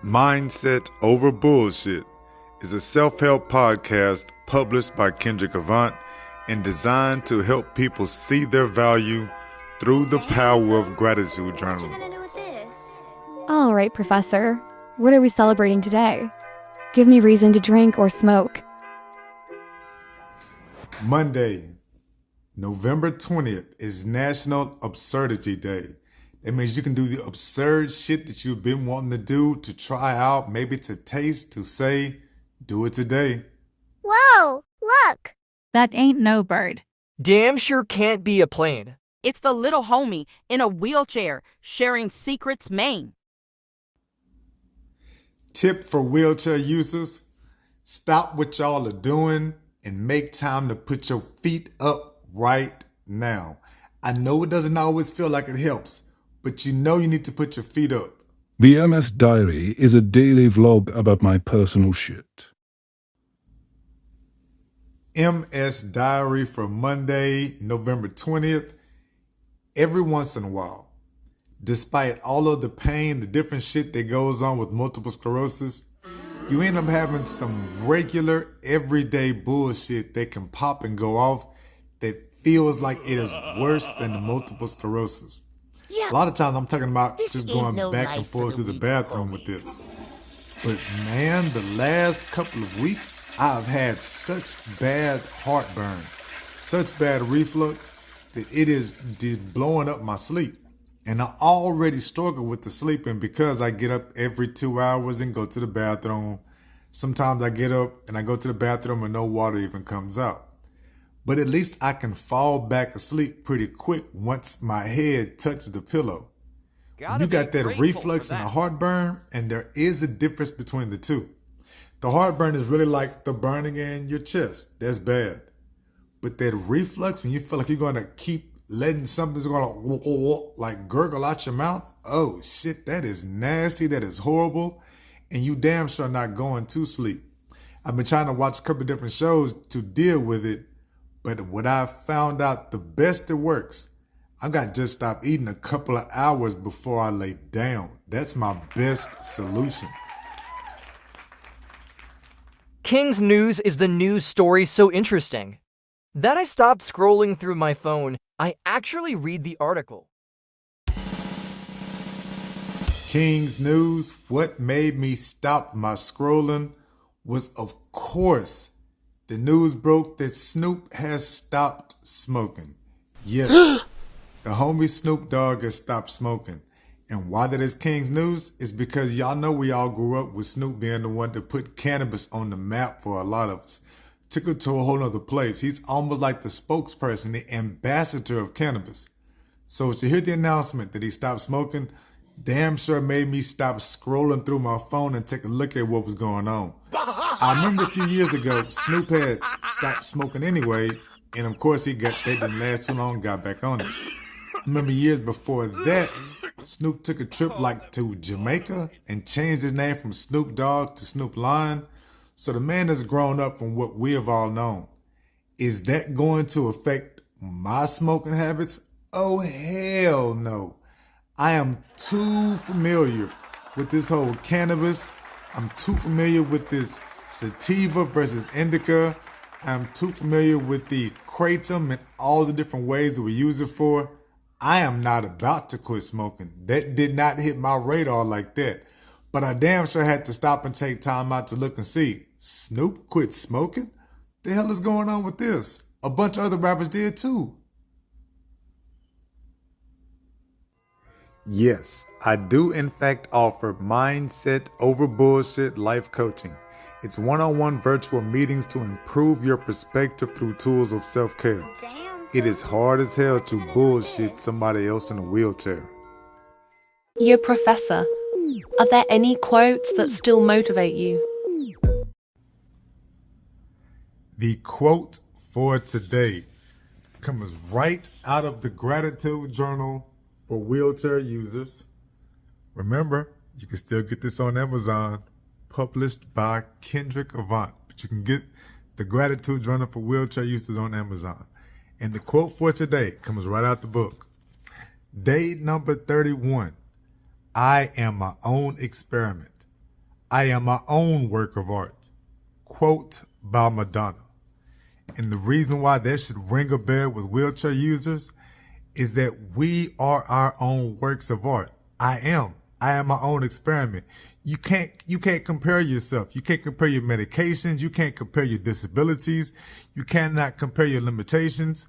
Mindset Over Bullshit is a self-help podcast published by Kendrick Avant and designed to help people see their value through the power of gratitude journaling. What you gonna do with this? All right, Professor. What are we celebrating today? Give me reason to drink or smoke. Monday, November 20th is National Absurdity Day. That means you can do the absurd shit that you've been wanting to do, to try out, maybe to taste, to say. Do it today. Whoa, look! That ain't no bird. Damn sure can't be a plane. It's the little homie in a wheelchair sharing secrets, Maine. Tip for wheelchair users: stop what y'all are doing and make time to put your feet up right now. I know it doesn't always feel like it helps, but you know you need to put your feet up. The MS Diary is a daily vlog about my personal shit. MS Diary for Monday, November 20th. Every once in a while, despite all of the pain, the different shit that goes on with multiple sclerosis, you end up having some regular, everyday bullshit that can pop and go off that feels like it is worse than the multiple sclerosis. Yeah, A lot of times I'm talking about this just ain't going no back life and for forth the to the weak, bathroom with this. But man, the last couple of weeks, I've had such bad heartburn, such bad reflux, that it is blowing up my sleep. And I already struggle with the sleeping because I get up every 2 hours and go to the bathroom. Sometimes I get up and I go to the bathroom and no water even comes out. But at least I can fall back asleep pretty quick once my head touches the pillow. You got that reflux and the heartburn, and there is a difference between the two. The heartburn is really like the burning in your chest. That's bad. But that reflux, when you feel like you're going to keep letting something's going to like gurgle out your mouth, oh shit, that is nasty. That is horrible. And you damn sure not going to sleep. I've been trying to watch a couple of different shows to deal with it. But what I found out, the best that works, I got to just stop eating a couple of hours before I lay down. That's my best solution. King's news is the news story so interesting that I stopped scrolling through my phone. I actually read the article. King's news, what made me stop my scrolling was, of course, the news broke that Snoop has stopped smoking. Yes, the homie Snoop Dogg has stopped smoking. And why that is King's news is because y'all know we all grew up with Snoop being the one to put cannabis on the map for a lot of us. Took it to a whole nother place. He's almost like the spokesperson, the ambassador of cannabis. So to hear the announcement that he stopped smoking, damn sure made me stop scrolling through my phone and take a look at what was going on. I remember a few years ago, Snoop had stopped smoking anyway, and of course that didn't last too long, got back on it. I remember years before that, Snoop took a trip like to Jamaica and changed his name from Snoop Dogg to Snoop Lion. So the man has grown up from what we have all known. Is that going to affect my smoking habits? Oh, hell no. I am too familiar with this whole cannabis. I'm too familiar with this sativa versus indica. I'm too familiar with the kratom and all the different ways that we use it for. I am not about to quit smoking. That did not hit my radar like that. But I damn sure had to stop and take time out to look and see. Snoop quit smoking? The hell is going on with this? A bunch of other rappers did too. Yes, I do in fact offer Mindset Over Bullshit life coaching. It's one-on-one virtual meetings to improve your perspective through tools of self-care. Damn. It is hard as hell to bullshit somebody else in a wheelchair. Your professor, are there any quotes that still motivate you? The quote for today comes right out of the gratitude journal for wheelchair users. Remember, you can still get this on Amazon, published by Kendrick Avant, but you can get the gratitude journal for wheelchair users on Amazon. And the quote for today comes right out the book. Day number 31. I am my own experiment. I am my own work of art. Quote by Madonna. And the reason why that should ring a bell with wheelchair users is that we are our own works of art. I am my own experiment. You can't compare yourself. You can't compare your medications. You can't compare your disabilities. You cannot compare your limitations.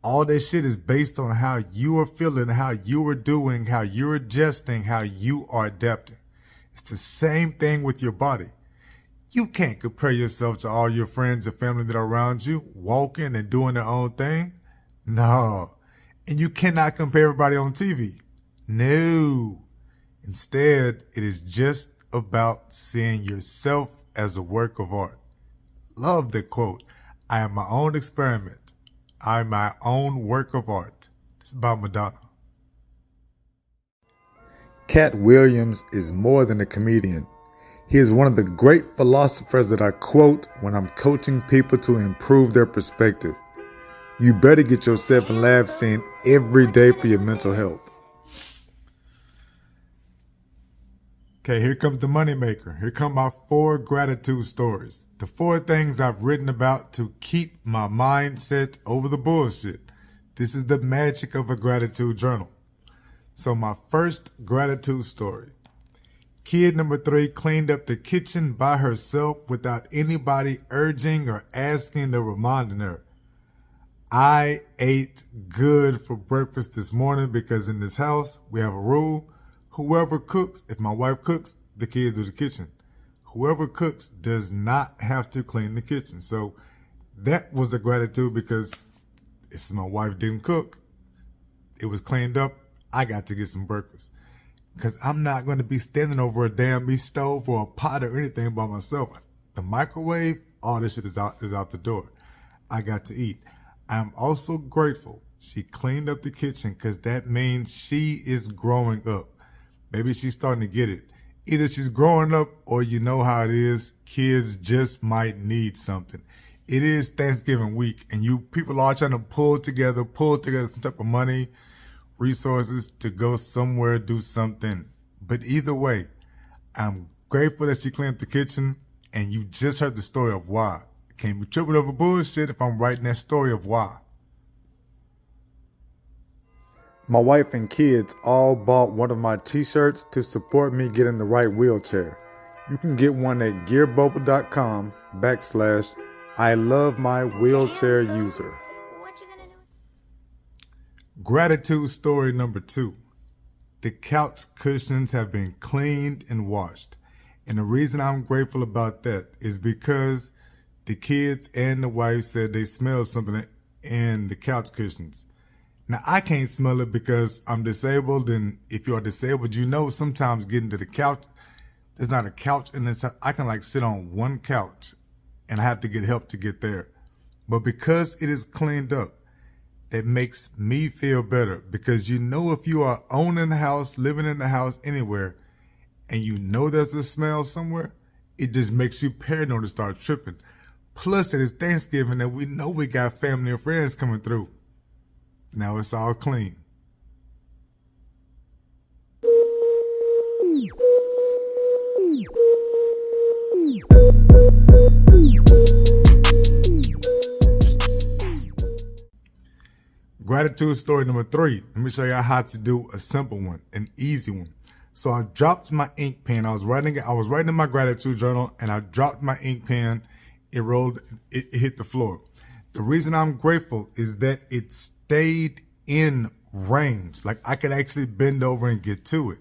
All that shit is based on how you are feeling, how you are doing, how you're adjusting, how you are adapting. It's the same thing with your body. You can't compare yourself to all your friends and family that are around you, walking and doing their own thing. No. And you cannot compare everybody on TV. No. Instead, it is just about seeing yourself as a work of art. Love the quote. I am my own experiment. I'm my own work of art. It's about Madonna. Cat Williams is more than a comedian. He is one of the great philosophers that I quote when I'm coaching people to improve their perspective. You better get yourself in lab scene every day for your mental health. Okay, here comes the moneymaker. Here come my 4 gratitude stories. The 4 things I've written about to keep my mindset over the bullshit. This is the magic of a gratitude journal. So my first gratitude story. Kid number 3 cleaned up the kitchen by herself without anybody urging or asking or reminding her. I ate good for breakfast this morning because in this house we have a rule. Whoever cooks, if my wife cooks, the kids do the kitchen. Whoever cooks does not have to clean the kitchen. So that was a gratitude because since my wife didn't cook, it was cleaned up. I got to get some breakfast. Because I'm not going to be standing over a damn meat stove or a pot or anything by myself. The microwave, all this shit is out the door. I got to eat. I'm also grateful she cleaned up the kitchen because that means she is growing up. Maybe she's starting to get it. Either she's growing up or you know how it is. Kids just might need something. It is Thanksgiving week and you people are trying to pull together some type of money, resources to go somewhere, do something. But either way, I'm grateful that she cleaned up the kitchen and you just heard the story of why. Can't be tripping over bullshit if I'm writing that story of why. My wife and kids all bought one of my t-shirts to support me getting the right wheelchair. You can get one at gearbubble.com/I love my wheelchair user. What you gonna do? Gratitude story number 2. The couch cushions have been cleaned and washed. And the reason I'm grateful about that is because the kids and the wife said they smelled something in the couch cushions. Now, I can't smell it because I'm disabled, and if you are disabled, you know sometimes getting to the couch, there's not a couch in this house. I can like sit on one couch, and I have to get help to get there. But because it is cleaned up, it makes me feel better because you know if you are owning the house, living in the house, anywhere, and you know there's a smell somewhere, it just makes you paranoid to start tripping. Plus, it is Thanksgiving, and we know we got family and friends coming through. Now it's all clean. Gratitude story number 3. Let me show you how to do a simple one, an easy one. So I dropped my ink pen. I was writing in my gratitude journal and I dropped my ink pen. It hit the floor. The reason I'm grateful is that it stayed in range. Like I could actually bend over and get to it.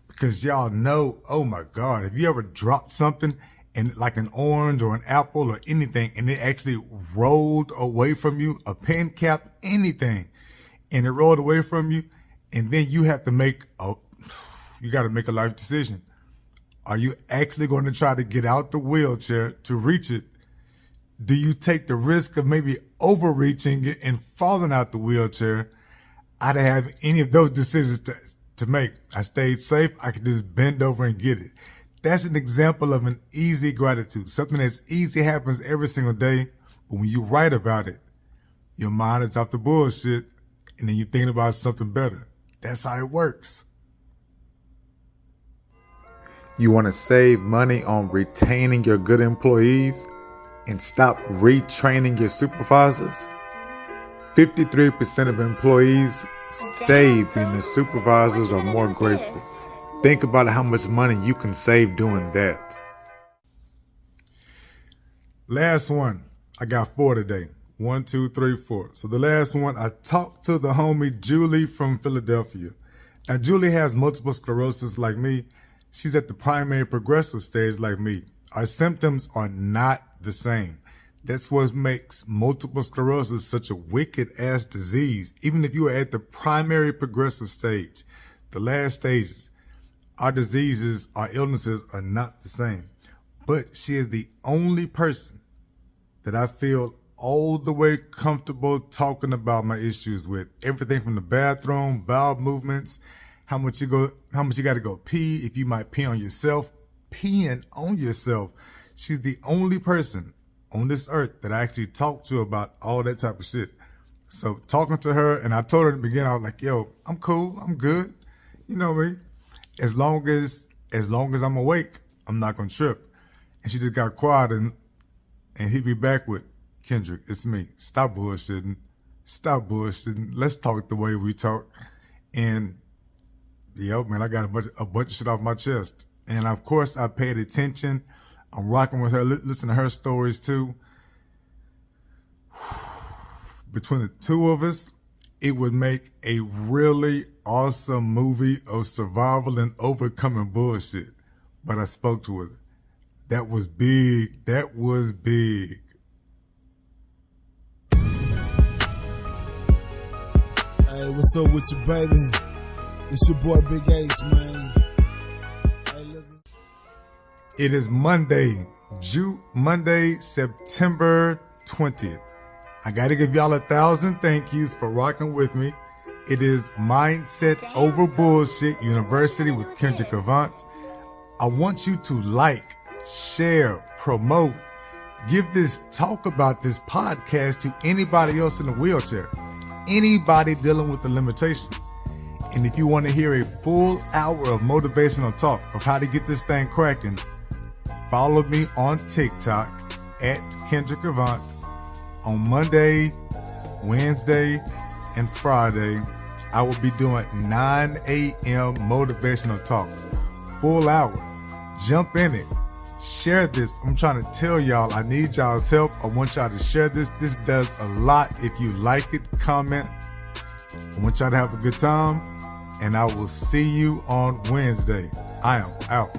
Because y'all know, oh my God, have you ever dropped something and like an orange or an apple or anything and it actually rolled away from you, a pen cap, anything, and it rolled away from you, and then you have to you got to make a life decision. Are you actually going to try to get out the wheelchair to reach it? Do you take the risk of maybe overreaching it and falling out the wheelchair? I didn't have any of those decisions to make. I stayed safe. I could just bend over and get it. That's an example of an easy gratitude. Something that's easy happens every single day. But when you write about it, your mind is off the bullshit and then you're thinking about something better. That's how it works. You want to save money on retaining your good employees and stop retraining your supervisors? 53% of employees stay being the supervisors are more grateful. Think about how much money you can save doing that. Last one. I got 4 today. 1, 2, 3, 4. So the last one, I talked to the homie Julie from Philadelphia. Now, Julie has multiple sclerosis like me. She's at the primary progressive stage like me. Our symptoms are not the same. That's what makes multiple sclerosis such a wicked-ass disease. Even if you are at the primary progressive stage, the last stages, our diseases, our illnesses are not the same. But she is the only person that I feel all the way comfortable talking about my issues with. Everything from the bathroom, bowel movements, how much you got to go pee, if you might pee on yourself, peeing on yourself. She's the only person on this earth that I actually talk to about all that type of shit. So talking to her, and I told her at the beginning, I was like, yo, I'm cool, I'm good. You know me. As long as I'm awake, I'm not gonna trip. And she just got quiet and he'd be back with, Kendrick, it's me. Stop bullshitting. Stop bullshitting. Let's talk the way we talk. And yeah, man, I got a bunch of shit off my chest. And of course, I paid attention. I'm rocking with her, listen to her stories too. Between the two of us, it would make a really awesome movie of survival and overcoming bullshit. But I spoke to her. That was big. That was big. Hey, what's up with you, baby? It's your boy Big Ace, man. Hey, look. It is Monday, September 20th. I gotta give y'all 1,000 thank yous for rocking with me. It is Mindset Over Bullshit University with Kendrick Avant. I want you to like, share, promote, talk about this podcast to anybody else in a wheelchair, anybody dealing with a limitation. And if you want to hear a full hour of motivational talk of how to get this thing cracking, follow me on TikTok at Kendrick Avant. On Monday, Wednesday, and Friday, I will be doing 9 a.m. motivational talks. Full hour. Jump in it. Share this. I'm trying to tell y'all, I need y'all's help. I want y'all to share this. This does a lot. If you like it, comment. I want y'all to have a good time. And I will see you on Wednesday. I am out.